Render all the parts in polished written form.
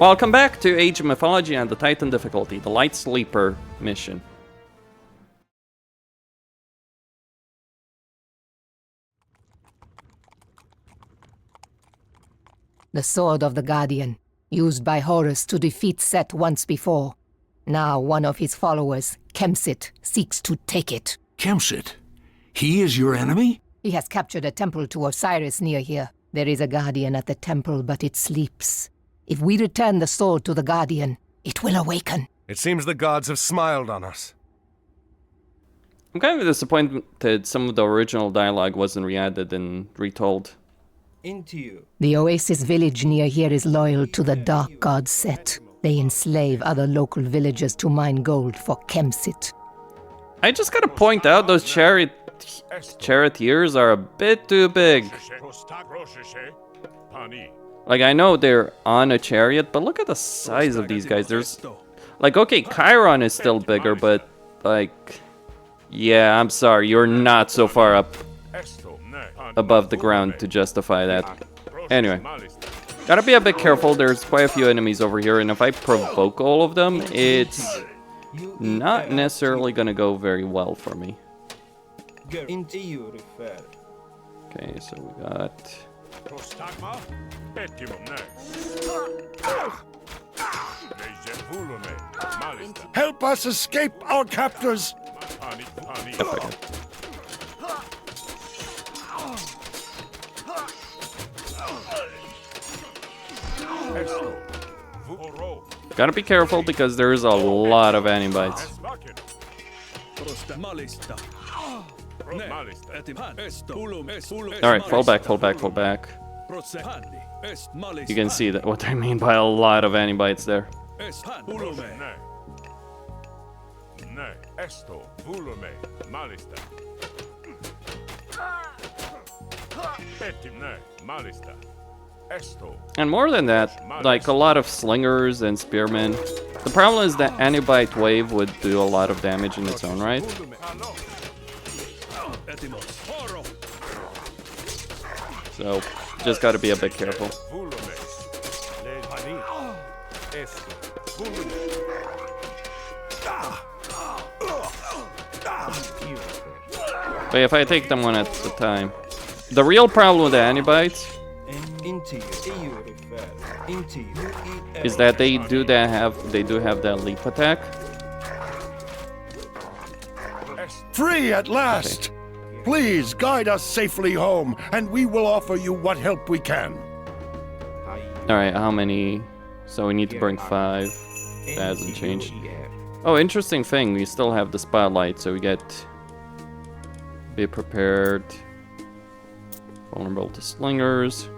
Welcome back to Age of Mythology and the Titan difficulty, the Light Sleeper mission. The Sword of the Guardian, used by Horus to defeat Set once before. Now one of his followers, Kemsyt, seeks to take it. Kemsyt? He is your enemy? He has captured a temple to Osiris near here. There is a Guardian at the temple, but it sleeps. If we return the sword to the Guardian, it will awaken. It seems the gods have smiled on us. I'm kind of disappointed that some of the original dialogue wasn't re-added and retold. Into you. The Oasis village near here is loyal to the dark god Set. They enslave other local villagers to mine gold for Kemsyt. I just gotta point out those charioteers are a bit too big. Like, I know they're on a chariot, but look at the size of these guys. There's, like, okay, Chiron is still bigger, but, like, yeah, I'm sorry, you're not so far up above the ground to justify that. Anyway, gotta be a bit careful. There's quite a few enemies over here, and if I provoke all of them, it's not necessarily gonna go very well for me. Okay, so we got... Help us escape our captors! Gotta be careful because there is a lot of animbites. Alright, fall back, fall back, fall back. You can see that what I mean by a lot of animbites there. And more than that, like a lot of slingers and spearmen. The problem is that Anibite wave would do a lot of damage in its own right. So, just gotta be a bit careful. But if I take them one at a time. The real problem with the Anibites is that they do have that leap attack. Free at last! Okay. Please guide us safely home, and we will offer you what help we can. Alright, how many? So we need to bring 5. That hasn't changed. Oh, interesting thing, we still have the spotlight, so we get... Be prepared. Vulnerable to slingers.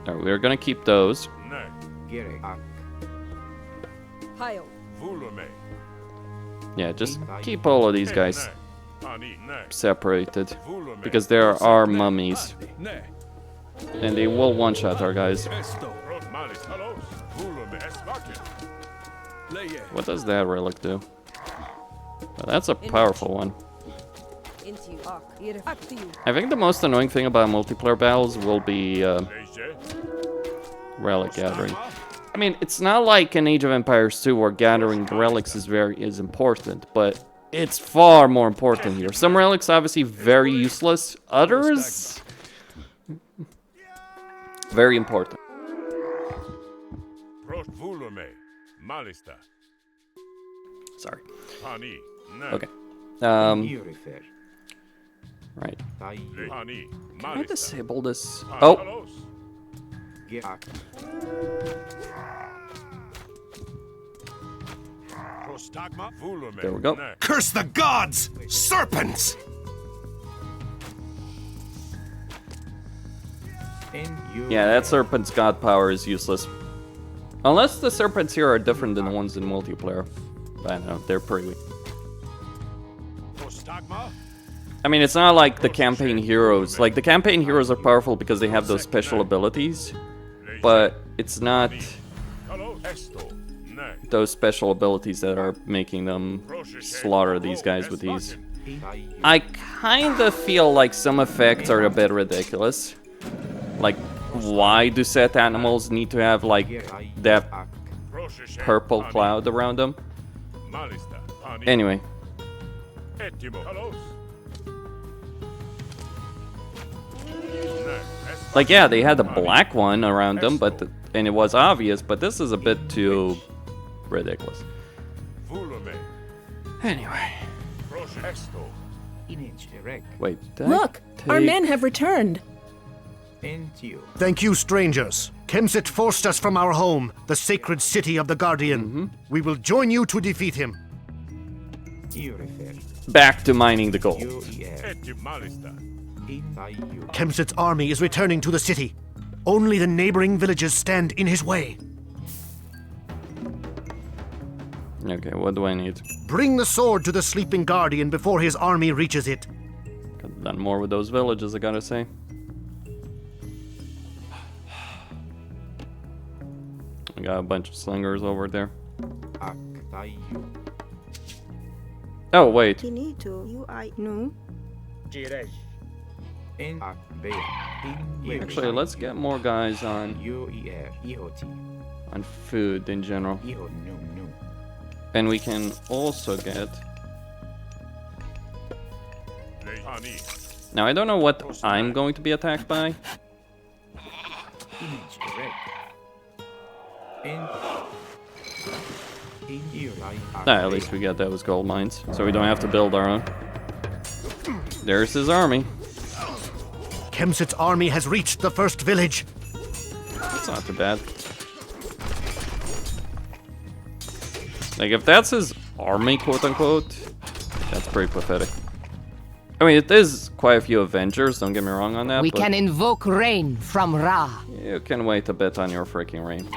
Alright, we're gonna keep those. Yeah, just keep all of these guys separated, because there are mummies, and they will one-shot our guys. What does that relic do? Well, that's a powerful one. I think the most annoying thing about multiplayer battles will be relic gathering. I mean, it's not like in Age of Empires 2 where gathering relics is important, but it's far more important here. Some relics obviously very useless, others very important. Sorry. Okay. Right. Can I disable this? Oh! There we go. Curse the gods! Serpents! Yeah, that serpent's god power is useless. Unless the serpents here are different than the ones in multiplayer. But I don't know, they're pretty weak. I mean, it's not like the campaign heroes. Like, the campaign heroes are powerful because they have those special abilities. But it's not those special abilities that are making them slaughter these guys with ease. I kind of feel like some effects are a bit ridiculous. Like, why do set animals need to have like that purple cloud around them? Anyway. Like, yeah, they had a black one around them, but and it was obvious, but this is a bit too ridiculous. Anyway. Wait, look! Our men have returned! Thank you, strangers. Kemsyt forced us from our home, the sacred city of the Guardian. We will join you to defeat him. Back to mining the gold. Kemsyt's army is returning to the city. Only the neighboring villages stand in his way. Okay, what do I need? Bring the sword to the sleeping Guardian before his army reaches it. Could have done more with those villages, I gotta say. We got a bunch of slingers over there. Oh, wait. Actually, let's get more guys on food in general. And we can also get... Now, I don't know what I'm going to be attacked by. At least we got those gold mines, so we don't have to build our own. There's his army. Kemsyt's army has reached the first village. That's not too bad. Like, if that's his army, quote-unquote, that's pretty pathetic. I mean, it is quite a few Avengers, don't get me wrong on that, We but can invoke rain from Ra. you can wait a bit on your freaking rain.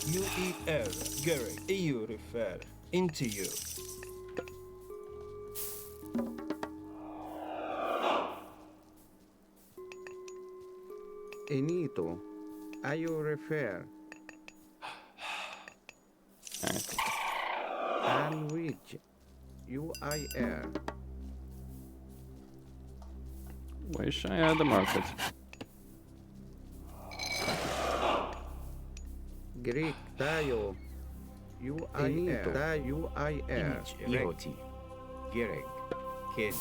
You eat air, Gary, you refer into you. Enito, you refer. Alright. And which you air. Wish I had the market. Greek tayo. You air. You air. Ihoti, Gereg, Kid.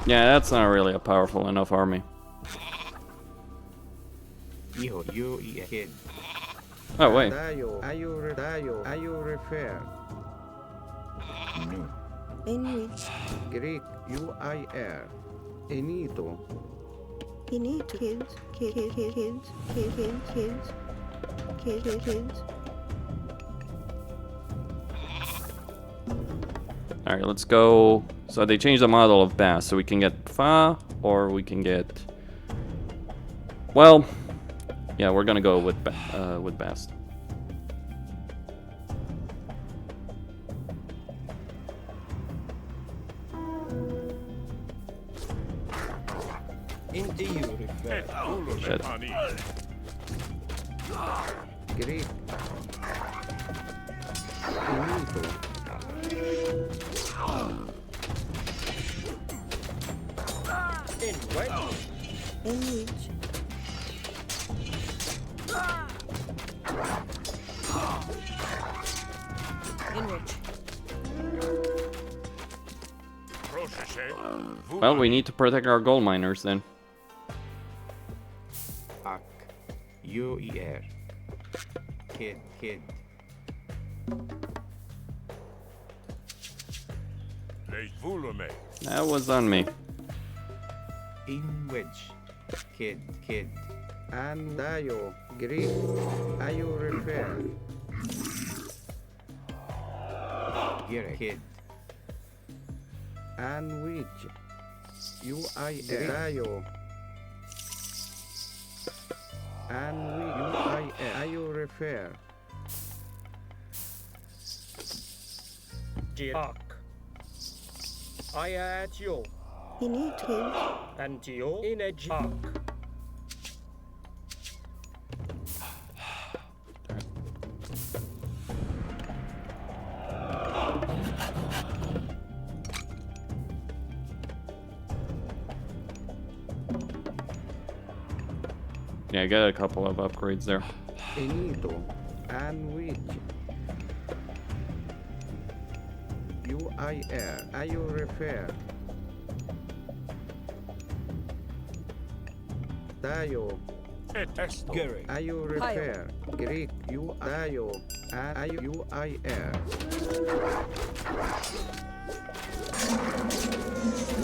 Yeah, that's not really a powerful enough army. You kid. Oh, wait. You refer. No. In which Greek you air. Enito. Kids. Alright, let's go. So they changed the model of Bass, so we can get Fa, or we can get... Well, yeah, we're gonna go with Bass. Into you refer. Shit. Greek. Enito. In which? In which Well, we need to protect our gold miners then. Ak. You air. Kid. That was on me. In which? Kid. And tayo. Greek. You refer. Gereg, Kid. And which you tayo. And you refer. Jirak. I at you. he need kids. And you in a Jirak. Yeah, get a couple of upgrades there. Enito and which UIR are you refer? Dayo Gary. are you refer? Greek you Dayo are you UIR?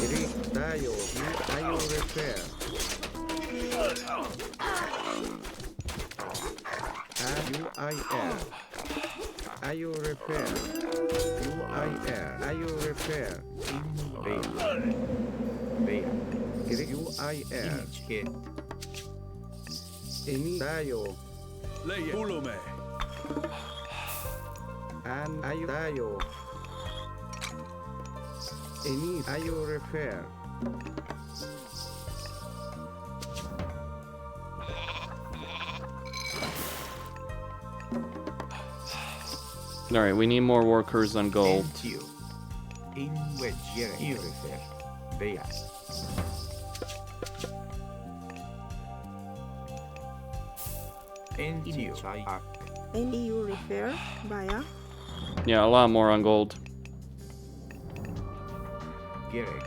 Greek Dayo you are you refer? UIR are you refer? UIR are you refer? Bea Greek UIR Dayo Ulume. and Dayo are you refer? Alright, we need more workers on gold. In which you refer? Bea And you refer via Yeah, a lot more on gold. Garrick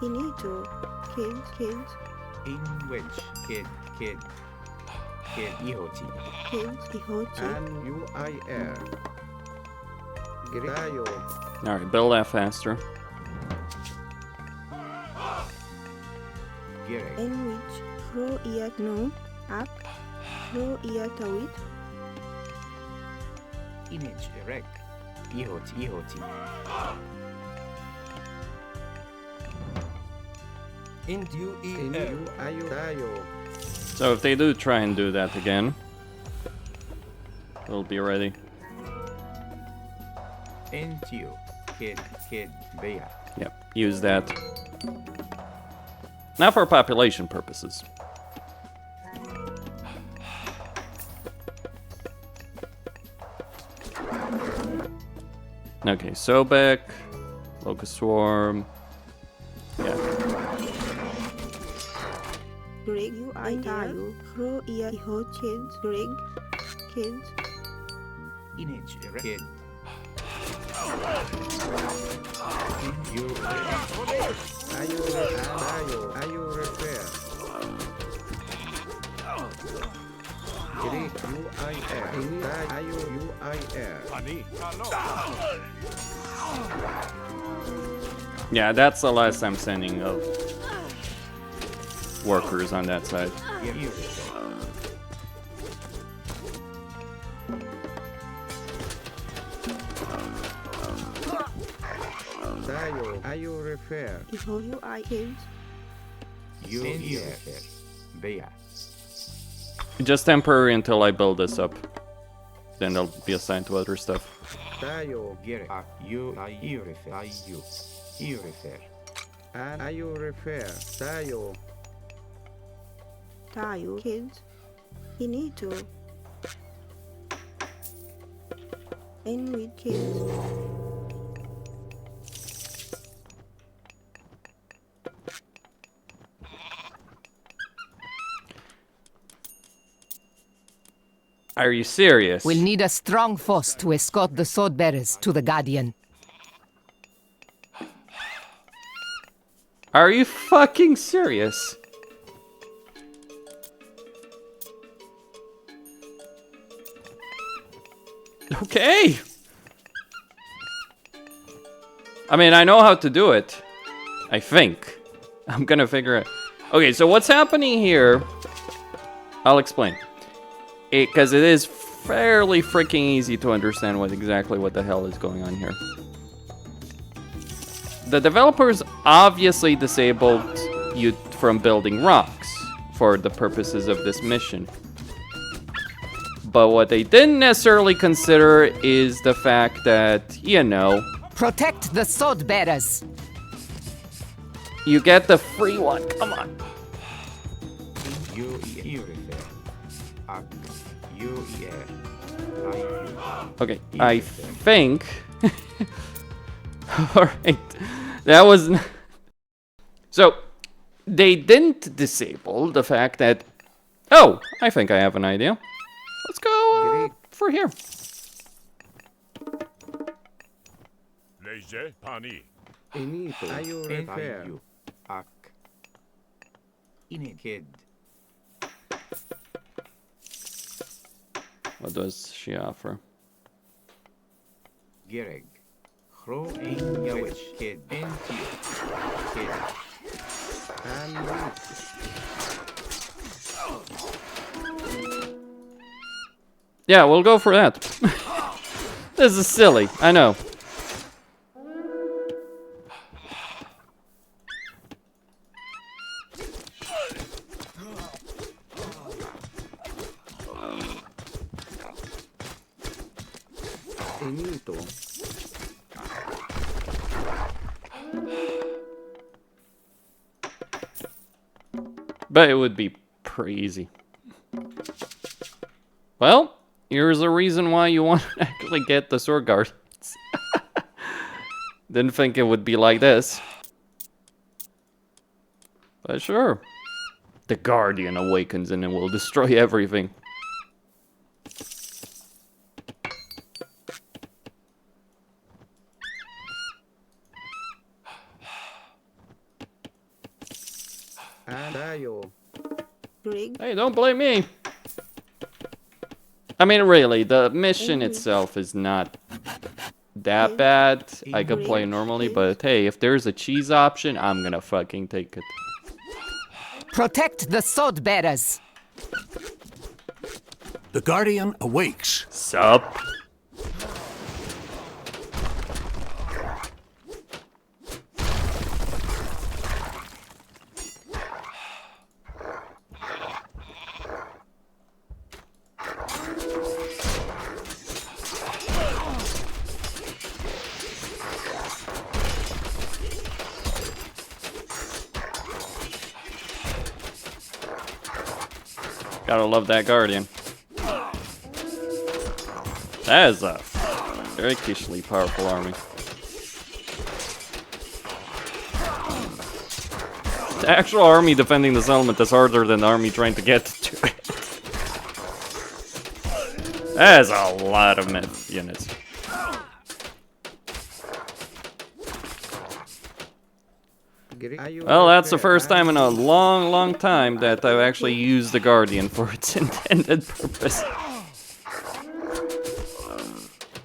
Inito. Kids. in which kid Ihoti Kids. Ihoti. and UIR Dayo Alright, build that faster. Garrick In which Ro iat no. Up. Ro iat awit. Image erect Ihoti Into in Dayo So if they do try and do that again, we'll be ready. into kid Bea Yep, use that. Not for population purposes. Okay, Sobek, Locust Swarm. Yeah. Greg UIR. Ro iat ihot. Kids. Greg. Kids. image erect Are you repair? Greek UIR. Are you UIR? Yeah, that's the last I'm sending of workers on that side. Dayo, are you repair? Ihot UI. Kids. You repair. Bea. Just temporary until I build this up. Then they'll be assigned to other stuff. Dayo, get you repair. You repair. And are you repair? Dayo. Tayo. Kids. Inito. In with kids. Are you serious? We'll need a strong force to escort the sword bearers to the Guardian. Are you fucking serious? Okay. I mean, I know how to do it. I think. I'm gonna figure it. Okay, so what's happening here? I'll explain. Because it is fairly freaking easy to understand exactly what the hell is going on here. The developers obviously disabled you from building rocks for the purposes of this mission. But what they didn't necessarily consider is the fact that, you know, Protect the sword bearers. you get the free one. Come on. You repair. You Okay, I think. Alright. That was. So, they didn't disable the fact that... Oh, I think I have an idea. Let's go for here. Inito. Are you refer? Ak. Kid. What does she offer? Gereg. Hro in Yawich. Kid. Enti. Kid. And Yeah, we'll go for that. This is silly, I know. Inito. But it would be pretty easy. Well, here's a reason why you want to actually get the sword guards. Didn't think it would be like this. But sure. The Guardian awakens and it will destroy everything. Hey, don't blame me. I mean, really, the mission itself is not that bad. I could play normally, but hey, if there's a cheese option, I'm gonna fucking take it. Protect the sword bearers. The Guardian awakes. Sup? Gotta love that Guardian. That is a freakishly powerful army. The actual army defending this element is harder than the army trying to get to it. That is a lot of myth units. Well, that's the first time in a long, long time that I've actually used the Guardian for its intended purpose.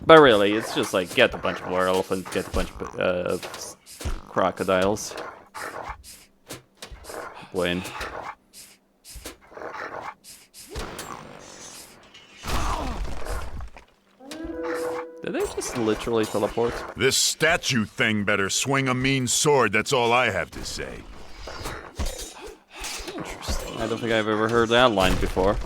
But really, it's just like, get a bunch of war elephants, get a bunch of crocodiles. Win. Did they just literally teleport? This statue thing better swing a mean sword, that's all I have to say. Interesting. I don't think I've ever heard that line before.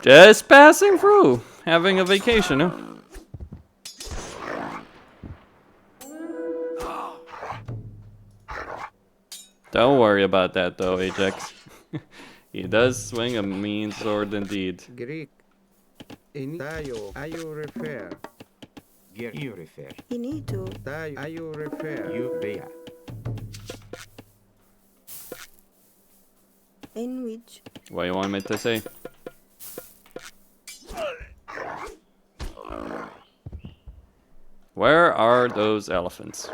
Just passing through, having a vacation, huh? Don't worry about that though, Ajax. He does swing a mean sword indeed. Greek. Tayo. Are you refer? You refer. Inito. Tayo. Are you refer? You bear. In which? What do you want me to say? Where are those elephants?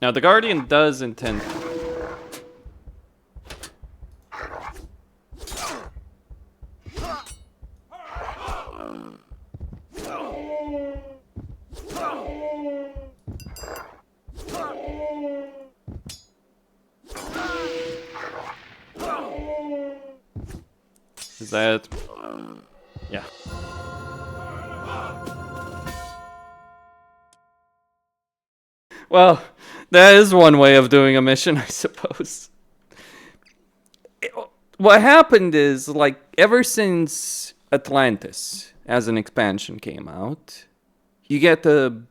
Now the Guardian does intend... Is that... Yeah. Well, that is one way of doing a mission, I suppose. What happened is, like, ever since Atlantis, as an expansion came out, you get a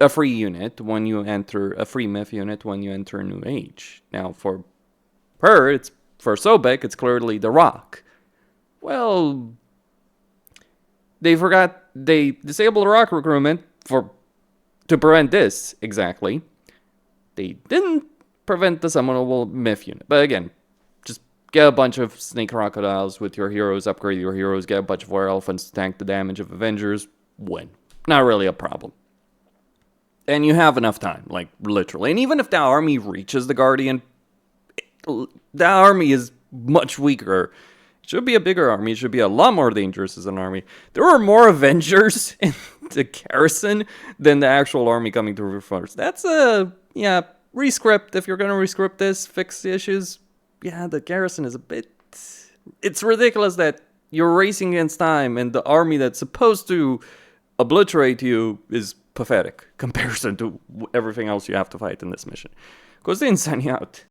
free unit when you enter, a free myth unit when you enter a new age. Now, for her, it's, for Sobek, it's clearly the Rock. well, they disabled rock recruitment to prevent this, exactly. They didn't prevent the summonable myth unit. But again, just get a bunch of snake crocodiles with your heroes, upgrade your heroes, get a bunch of war elephants to tank the damage of Avengers, win. Not really a problem. And you have enough time, like, literally. And even if that army reaches the Guardian, that army is much weaker. It should be a bigger army. It should be a lot more dangerous as an army. There are more Avengers in the garrison than the actual army coming through first. That's rescript. If you're going to rescript this, fix the issues. Yeah, the garrison is a bit... It's ridiculous that you're racing against time and the army that's supposed to obliterate you is pathetic comparison to everything else you have to fight in this mission. Costin signing out.